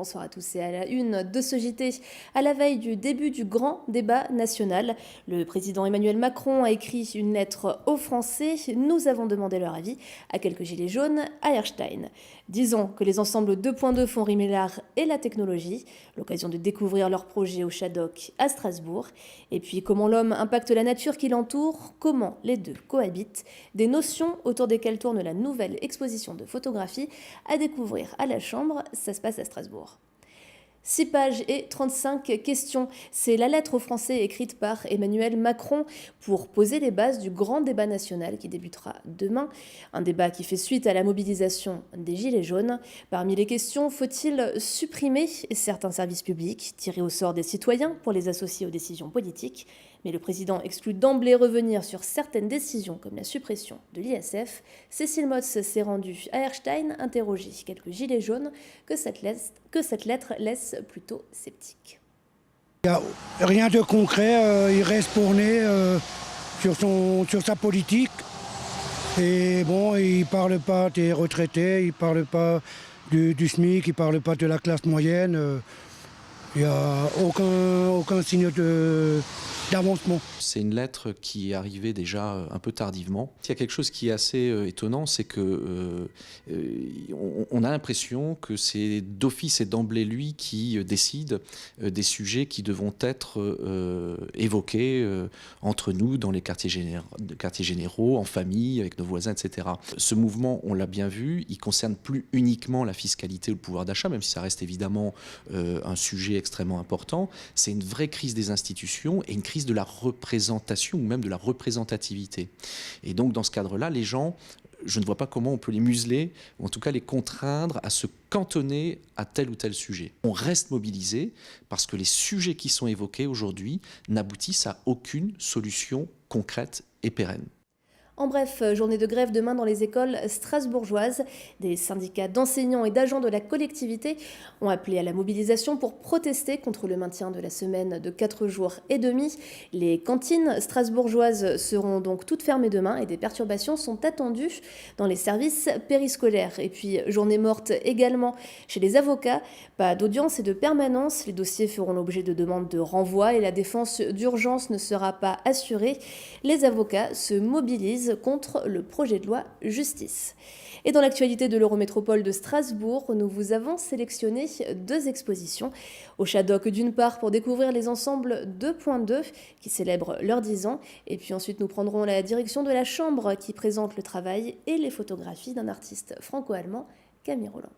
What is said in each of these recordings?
bonsoir à tous et à la une de ce JT. À la veille du début du grand débat national, le président Emmanuel Macron a écrit une lettre aux Français. Nous avons demandé leur avis à quelques gilets jaunes à Erstein. Disons que les ensembles 2.2 font rimer l'art et la technologie, l'occasion de découvrir leur projet au Shadok à Strasbourg. Et puis comment l'homme impacte la nature qui l'entoure, comment les deux cohabitent, des notions autour desquelles tourne la nouvelle exposition de photographie à découvrir à la Chambre, ça se passe à Strasbourg. 6 pages et 35 questions. C'est la lettre aux Français écrite par Emmanuel Macron pour poser les bases du grand débat national qui débutera demain. Un débat qui fait suite à la mobilisation des Gilets jaunes. Parmi les questions, faut-il supprimer certains services publics, tirer au sort des citoyens pour les associer aux décisions politiques ? Mais le président exclut d'emblée revenir sur certaines décisions comme la suppression de l'ISF. Cécile Motz s'est rendue à Erstein interroger quelques gilets jaunes que cette lettre laisse plutôt sceptiques. Il n'y a rien de concret, il reste borné sur sa politique. Et bon, il ne parle pas des retraités, il ne parle pas du SMIC, il ne parle pas de la classe moyenne. Il n'y a aucun signe d'avancement. C'est une lettre qui est arrivée déjà un peu tardivement. Il y a quelque chose qui est assez étonnant, c'est que on a l'impression que c'est d'office et d'emblée lui qui décide des sujets qui devront être évoqués entre nous dans les quartiers généraux, en famille, avec nos voisins, etc. Ce mouvement, on l'a bien vu, il concerne plus uniquement la fiscalité ou le pouvoir d'achat, même si ça reste évidemment un sujet extrêmement important. C'est une vraie crise des institutions et une crise de la représentation ou même de la représentativité. Et donc dans ce cadre-là, les gens, je ne vois pas comment on peut les museler, ou en tout cas les contraindre à se cantonner à tel ou tel sujet. On reste mobilisé parce que les sujets qui sont évoqués aujourd'hui n'aboutissent à aucune solution concrète et pérenne. En bref, journée de grève demain dans les écoles strasbourgeoises. Des syndicats d'enseignants et d'agents de la collectivité ont appelé à la mobilisation pour protester contre le maintien de la semaine de 4 jours et demi. Les cantines strasbourgeoises seront donc toutes fermées demain et des perturbations sont attendues dans les services périscolaires. Et puis, journée morte également chez les avocats. Pas d'audience et de permanence. Les dossiers feront l'objet de demandes de renvoi et la défense d'urgence ne sera pas assurée. Les avocats se mobilisent contre le projet de loi justice. Et dans l'actualité de l'Eurométropole de Strasbourg, nous vous avons sélectionné 2 expositions. Au Shadok d'une part pour découvrir les ensembles 2.2 qui célèbrent leurs 10 ans. Et puis ensuite nous prendrons la direction de la Chambre qui présente le travail et les photographies d'un artiste franco-allemand, Camille Roland.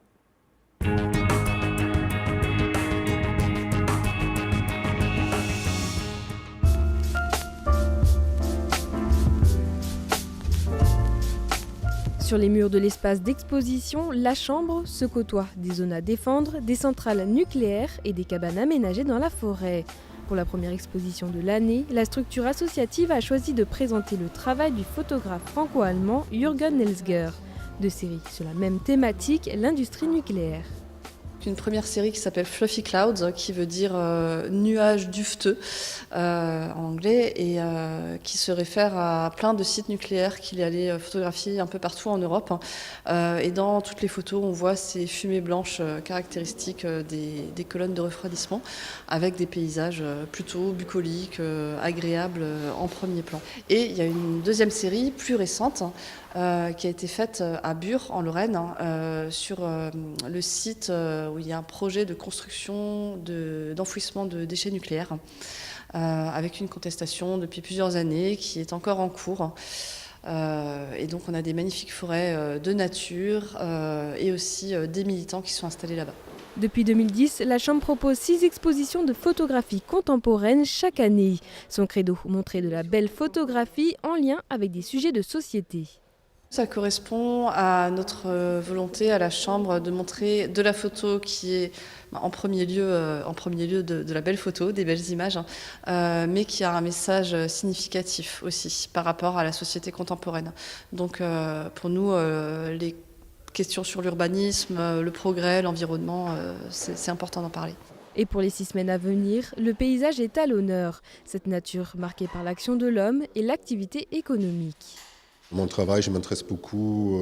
Sur les murs de l'espace d'exposition, la Chambre se côtoie des zones à défendre, des centrales nucléaires et des cabanes aménagées dans la forêt. Pour la première exposition de l'année, la structure associative a choisi de présenter le travail du photographe franco-allemand Jürgen Elsger. 2 séries sur la même thématique, l'industrie nucléaire. Une première série qui s'appelle Fluffy Clouds, qui veut dire nuages dufteux en anglais, et qui se réfère à plein de sites nucléaires qu'il est allé photographier un peu partout en Europe. Et dans toutes les photos, on voit ces fumées blanches caractéristiques des colonnes de refroidissement, avec des paysages plutôt bucoliques, agréables en premier plan. Et il y a une deuxième série plus récente, qui a été faite à Bure, en Lorraine, sur le site où il y a un projet de construction d'enfouissement de déchets nucléaires, avec une contestation depuis plusieurs années qui est encore en cours. Et donc on a des magnifiques forêts de nature et aussi des militants qui sont installés là-bas. Depuis 2010, la Chambre propose 6 expositions de photographie contemporaine chaque année. Son credo, montrer de la belle photographie en lien avec des sujets de société. Ça correspond à notre volonté à la Chambre de montrer de la photo qui est en premier lieu de la belle photo, des belles images, mais qui a un message significatif aussi par rapport à la société contemporaine. Donc pour nous, les questions sur l'urbanisme, le progrès, l'environnement, c'est important d'en parler. Et pour les 6 semaines à venir, le paysage est à l'honneur. Cette nature marquée par l'action de l'homme et l'activité économique. Mon travail, je m'intéresse beaucoup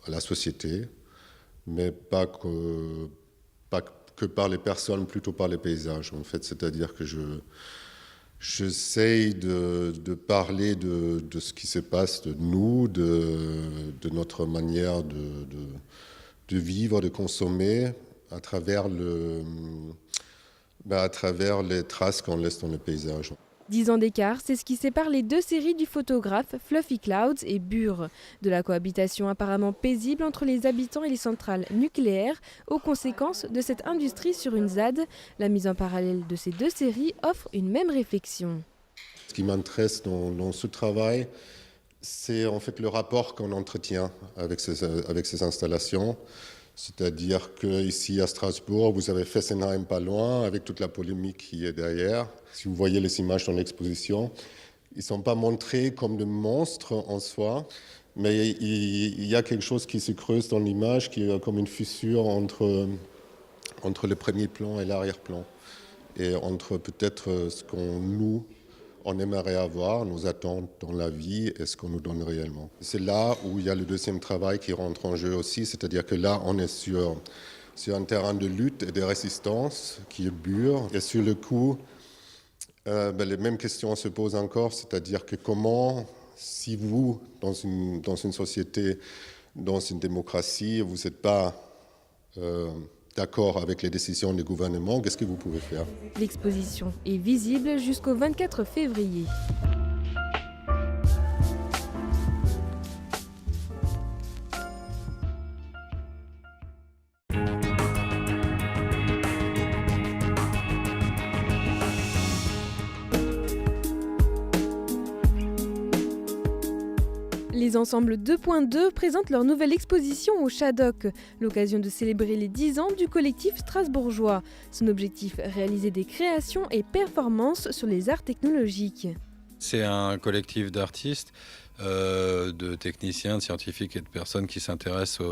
à la société, mais pas que pas que par les personnes, plutôt par les paysages, en fait. C'est-à-dire que j'essaye de parler de ce qui se passe, de nous, de notre manière de vivre, de consommer, à travers les traces qu'on laisse dans le paysage. 10 ans d'écart, c'est ce qui sépare les deux séries du photographe Fluffy Clouds et Bure. De la cohabitation apparemment paisible entre les habitants et les centrales nucléaires, aux conséquences de cette industrie sur une ZAD, la mise en parallèle de ces deux séries offre une même réflexion. Ce qui m'intéresse dans ce travail, c'est en fait le rapport qu'on entretient avec ces installations. C'est-à-dire qu'ici à Strasbourg, vous avez Fessenheim pas loin, avec toute la polémique qui est derrière. Si vous voyez les images dans l'exposition, ils ne sont pas montrés comme des monstres en soi, mais il y a quelque chose qui se creuse dans l'image, qui est comme une fissure entre le premier plan et l'arrière-plan, et entre peut-être ce on aimerait avoir, nos attentes dans la vie et ce qu'on nous donne réellement. C'est là où il y a le deuxième travail qui rentre en jeu aussi, c'est-à-dire que là, on est sur un terrain de lutte et de résistance qui est Bure. Et sur le coup, les mêmes questions se posent encore, c'est-à-dire que comment, si vous, dans une société, dans une démocratie, vous n'êtes pas d'accord avec les décisions du gouvernement, qu'est-ce que vous pouvez faire? L'exposition est visible jusqu'au 24 février. Les ensembles 2.2 présentent leur nouvelle exposition au Shadok, l'occasion de célébrer les 10 ans du collectif strasbourgeois. Son objectif, réaliser des créations et performances sur les arts technologiques. C'est un collectif d'artistes, de techniciens, de scientifiques et de personnes qui s'intéressent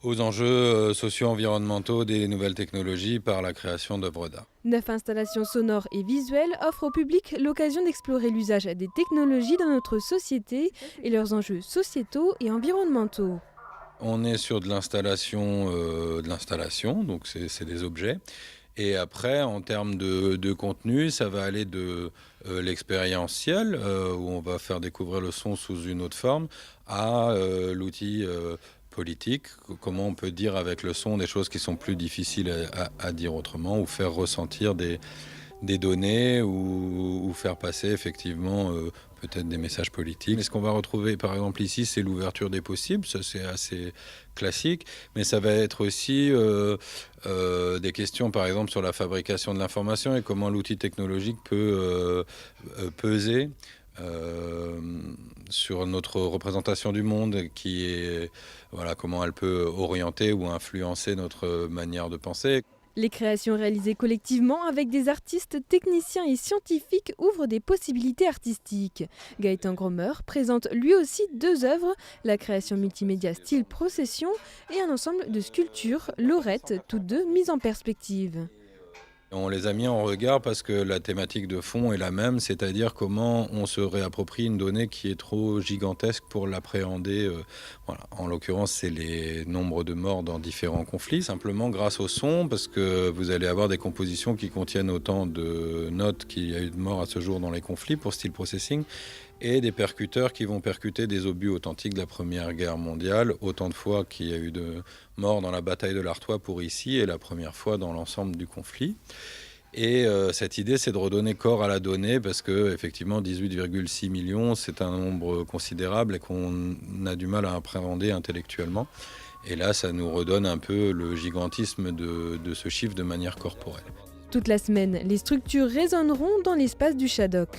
aux enjeux socio-environnementaux des nouvelles technologies par la création d'œuvres d'art. 9 installations sonores et visuelles offrent au public l'occasion d'explorer l'usage des technologies dans notre société et leurs enjeux sociétaux et environnementaux. On est sur de l'installation, donc c'est des objets. Et après, en termes de contenu, ça va aller de l'expérientiel, où on va faire découvrir le son sous une autre forme, à l'outil politique, comment on peut dire avec le son des choses qui sont plus difficiles à dire autrement, ou faire ressentir des données, ou faire passer effectivement peut-être des messages politiques. Et ce qu'on va retrouver par exemple ici, c'est l'ouverture des possibles, ça c'est assez classique, mais ça va être aussi des questions par exemple sur la fabrication de l'information et comment l'outil technologique peut peser sur notre représentation du monde, qui est comment elle peut orienter ou influencer notre manière de penser. Les créations réalisées collectivement avec des artistes, techniciens et scientifiques ouvrent des possibilités artistiques. Gaëtan Grommer présente lui aussi 2 œuvres, la création multimédia style procession et un ensemble de sculptures, Lorette, toutes 2 mises en perspective. On les a mis en regard parce que la thématique de fond est la même, c'est-à-dire comment on se réapproprie une donnée qui est trop gigantesque pour l'appréhender. En l'occurrence, c'est les nombres de morts dans différents conflits, simplement grâce au son, parce que vous allez avoir des compositions qui contiennent autant de notes qu'il y a eu de morts à ce jour dans les conflits pour style processing, et des percuteurs qui vont percuter des obus authentiques de la Première Guerre mondiale, autant de fois qu'il y a eu de morts dans la bataille de l'Artois pour ici, et la première fois dans l'ensemble du conflit. Et cette idée, c'est de redonner corps à la donnée, parce que effectivement 18,6 millions, c'est un nombre considérable et qu'on a du mal à appréhender intellectuellement. Et là, ça nous redonne un peu le gigantisme de ce chiffre de manière corporelle. Toute la semaine, les structures résonneront dans l'espace du Shadok.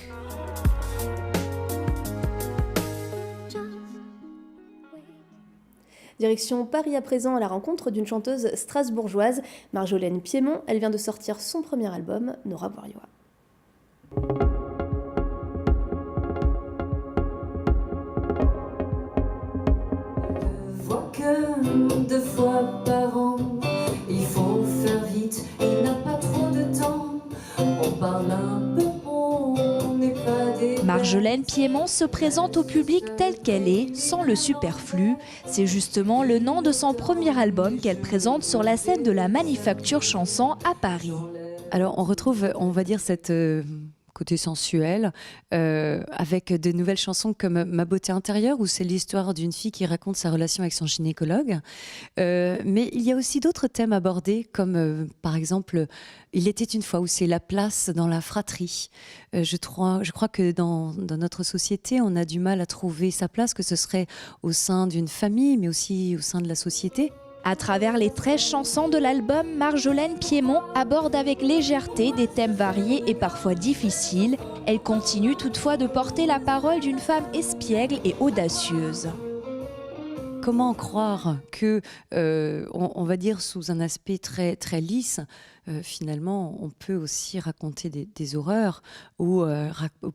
Direction Paris à présent à la rencontre d'une chanteuse strasbourgeoise, Marjolaine Piémont. Elle vient de sortir son premier album, Nora Bouriois. Je vois que 2 fois par an, il faut faire vite, il n'a pas trop de temps. On parle un peu, on n'est pas des... Marjolaine Piémont se présente au public telle qu'elle est, sans le superflu. C'est justement le nom de son premier album qu'elle présente sur la scène de la Manufacture Chanson à Paris. Alors on retrouve, on va dire, cette côté sensuel, avec de nouvelles chansons comme Ma beauté intérieure, où c'est l'histoire d'une fille qui raconte sa relation avec son gynécologue. Mais il y a aussi d'autres thèmes abordés, comme par exemple Il était une fois, où c'est la place dans la fratrie. Je crois que dans notre société, on a du mal à trouver sa place, que ce serait au sein d'une famille, mais aussi au sein de la société. À travers les 13 chansons de l'album, Marjolaine Piémont aborde avec légèreté des thèmes variés et parfois difficiles. Elle continue toutefois de porter la parole d'une femme espiègle et audacieuse. Comment croire que, on va dire sous un aspect très, très lisse, finalement, on peut aussi raconter des horreurs ou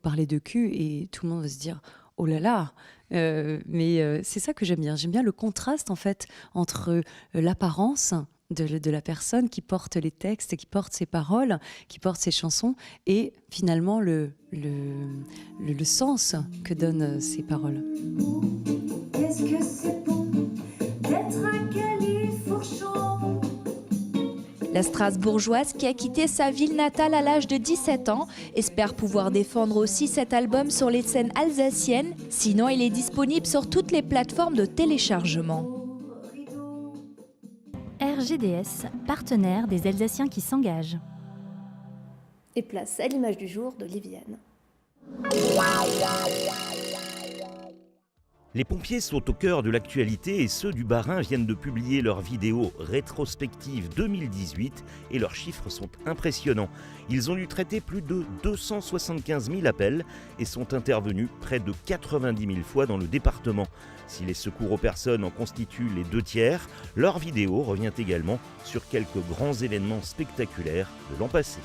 parler de cul et tout le monde va se dire « oh là là !» Mais c'est ça que j'aime bien. J'aime bien le contraste en fait entre l'apparence de la personne qui porte les textes, qui porte ses paroles, qui porte ses chansons, et finalement le sens que donnent ces paroles. Qu'est-ce que c'est bon d'être un califourchon? La Strasbourgeoise, qui a quitté sa ville natale à l'âge de 17 ans, espère pouvoir défendre aussi cet album sur les scènes alsaciennes. Sinon, il est disponible sur toutes les plateformes de téléchargement. RGDS, partenaire des Alsaciens qui s'engagent. Et place à l'image du jour de Liviane. Les pompiers sont au cœur de l'actualité et ceux du Bas-Rhin viennent de publier leur vidéo rétrospective 2018 et leurs chiffres sont impressionnants. Ils ont dû traiter plus de 275 000 appels et sont intervenus près de 90 000 fois dans le département. Si les secours aux personnes en constituent les 2/3, leur vidéo revient également sur quelques grands événements spectaculaires de l'an passé.